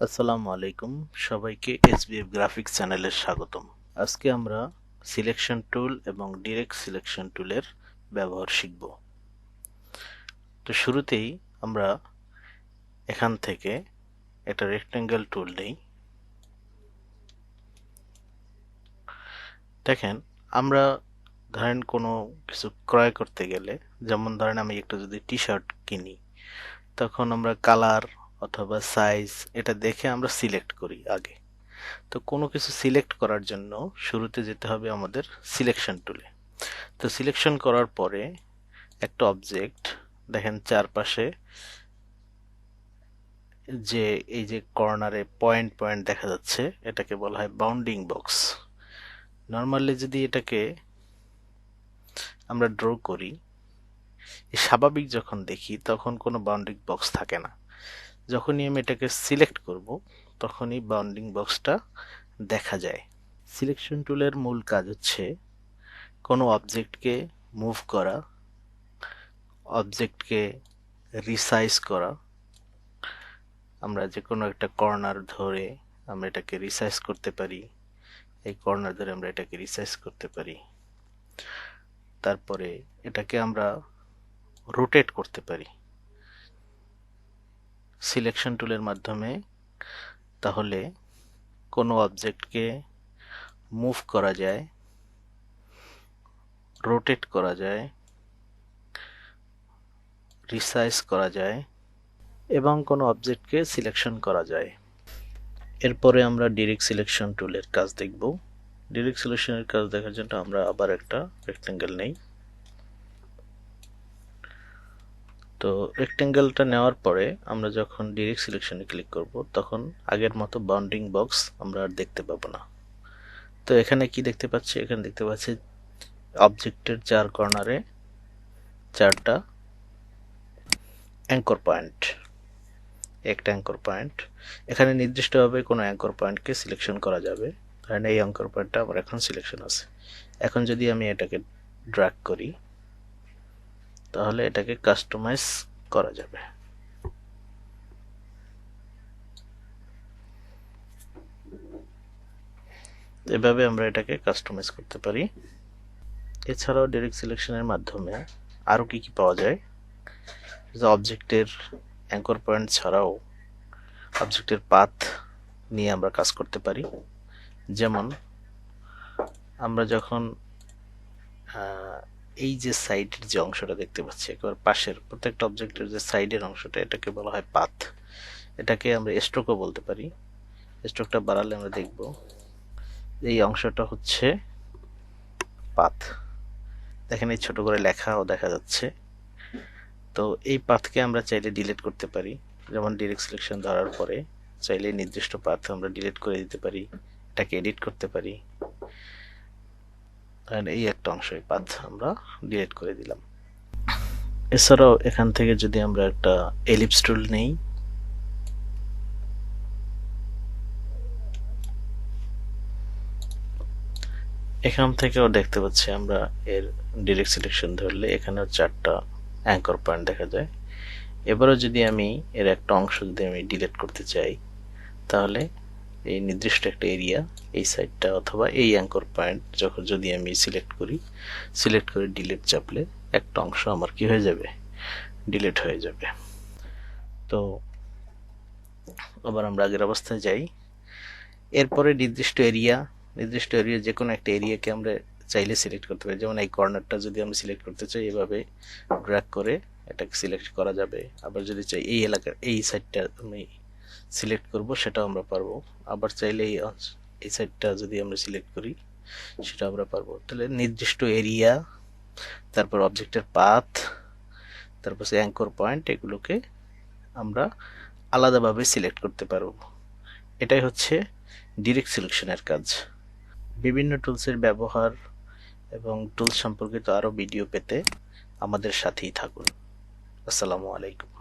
আসসালামু আলাইকুম, সবাইকে SBF গ্রাফিক্স চ্যানেলে স্বাগতম। আজকে আমরা সিলেকশন টুল এবং ডিরেক্ট সিলেকশন টুলের ব্যবহার শিখব। তো শুরুতেই আমরা এখান থেকে একটা রেক্টেঙ্গেল টুল নেই। দেখেন, আমরা ধরেন কোনো কিছু ক্রয় করতে গেলে, যেমন ধরেন আমি একটা যদি টি শার্ট কিনি, তখন আমরা কালার অথবা সাইজ এটা দেখে আমরা সিলেক্ট করি আগে। তো কোনো কিছু সিলেক্ট করার জন্য শুরুতে যেতে হবে আমাদের সিলেকশন টুলে। তো সিলেকশন করার পরে একটা অবজেক্ট দেখেন চারপাশে যে এই যে কর্নারে পয়েন্ট পয়েন্ট দেখা যাচ্ছে, এটাকে বলা হয় বাউন্ডিং বক্স। নর্মালি যদি এটাকে আমরা ড্র করি, স্বাভাবিক যখন দেখি তখন কোনো বাউন্ডিং বক্স থাকে না। যখনই আমি এটাকে সিলেক্ট করব তখনই বাউন্ডিং বক্সটা দেখা যায়। সিলেকশন টুলের মূল কাজ হচ্ছে কোনো অবজেক্টকে মুভ করা, অবজেক্টকে রিসাইজ করা। আমরা যে কোনো একটা কর্নার ধরে আমরা এটাকে রিসাইজ করতে পারি, এই কর্নার ধরে আমরা এটাকে রিসাইজ করতে পারি। তারপরে এটাকে আমরা রোটেট করতে পারি সিলেকশন টুলের মাধ্যমে। তাহলে কোনো অবজেক্টকে মুভ করা যায়, রোটেট করা যায়, রিসাইজ করা যায় এবং কোনো অবজেক্টকে সিলেকশন করা যায়। এরপরে আমরা ডিরেক্ট সিলেকশন টুলের কাজ দেখব। ডিরেক্ট সিলেকশনের কাজ দেখার জন্য আমরা আবার একটা রেক্টেঙ্গেল নেই। তো রেক্টেঙ্গেলটা নেওয়ার পরে আমরা যখন ডিরেক্ট সিলেকশনে ক্লিক করব তখন আগের মতো বাউন্ডিং বক্স আমরা আর দেখতে পাবো না। তো এখানে কি দেখতে পাচ্ছি? এখানে দেখতে পাচ্ছি অবজেক্টের চার কর্নারে চারটা অ্যাঙ্কর পয়েন্ট, একটা অ্যাঙ্কর পয়েন্ট। এখানে নির্দিষ্টভাবে কোনো অ্যাঙ্কর পয়েন্টকে সিলেকশন করা যাবে। কারণ এই অ্যাঙ্কর পয়েন্টটা আমার এখন সিলেকশন আছে। এখন যদি আমি এটাকে ড্র্যাগ করি তাহলে এটাকে কাস্টমাইজ করা যাবে। এভাবে আমরা এটাকে কাস্টমাইজ করতে পারি। এছাড়াও ডাইরেক্ট সিলেকশনের মাধ্যমে আরও কি কি পাওয়া যায়, যে অবজেক্টের অ্যাঙ্কর পয়েন্ট ছাড়াও অবজেক্টের পাথ নিয়ে আমরা কাজ করতে পারি। যেমন আমরা যখন এই যে সাইডের যে অংশটা দেখতে পাচ্ছি, একেবারে পাশের প্রত্যেকটা অবজেক্টের যে সাইডের অংশটা, এটাকে বলা হয় পাথ। এটাকে আমরা স্ট্রোকও বলতে পারি। স্ট্রোকটা বাড়ালে আমরা দেখব এই অংশটা হচ্ছে পাথ। দেখেন এই ছোট করে লেখাও দেখা যাচ্ছে। তো এই পাথকে আমরা চাইলে ডিলিট করতে পারি। যেমন ডিরেক্ট সিলেকশন ধরার পরে চাইলে নির্দিষ্ট পাথ আমরা ডিলিট করে দিতে পারি, এটাকে এডিট করতে পারি। এই একটা অংশ পাথ আমরা ডিলিট করে দিলাম। এছাড়াও এখান থেকে যদি আমরা একটা এলিপস টুল নেই, এখান থেকেও দেখতে পাচ্ছি আমরা এর ডিরেক্ট সিলেকশন ধরলে এখানেও চারটা অ্যাঙ্কর পয়েন্ট দেখা যায়। এবারও যদি আমি এর একটা অংশ যদি আমি ডিলিট করতে চাই, তাহলে এই নির্দিষ্ট একটা এরিয়া এই সাইডটা অথবা এই অ্যাঙ্কর পয়েন্ট যখন যদি আমি সিলেক্ট করে ডিলিট চাপলে একটা অংশ আমার কি হয়ে যাবে, ডিলিট হয়ে যাবে। তো আবার আমরা আগের অবস্থায় যাই। এরপরে নির্দিষ্ট এরিয়া যে কোনো একটা এরিয়াকে আমরা চাইলে সিলেক্ট করতে পারি। যেমন এই কর্নারটা যদি আমি সিলেক্ট করতে চাই, এভাবে ড্র্যাগ করে এটাকে সিলেক্ট করা যাবে। আবার যদি চাই এই এলাকার এই সাইডটা আমি সিলেক্ট করব, সেটাও আমরা পারবো। আবার চাইলে এই সাইডটা যদি আমরা সিলেক্ট করি, সেটা আমরা পারবো। তাহলে নির্দিষ্ট এরিয়া, তারপর অবজেক্টের পাথ, তারপর অ্যাঙ্কর পয়েন্ট, এগুলোকে আমরা আলাদাভাবে সিলেক্ট করতে পারবো। এটাই হচ্ছে ডিরেক্ট সিলেকশনের কাজ। বিভিন্ন টুলসের ব্যবহার এবং টুলস সম্পর্কিত আরও ভিডিও পেতে আমাদের সাথেই থাকুন। আসসালামু আলাইকুম।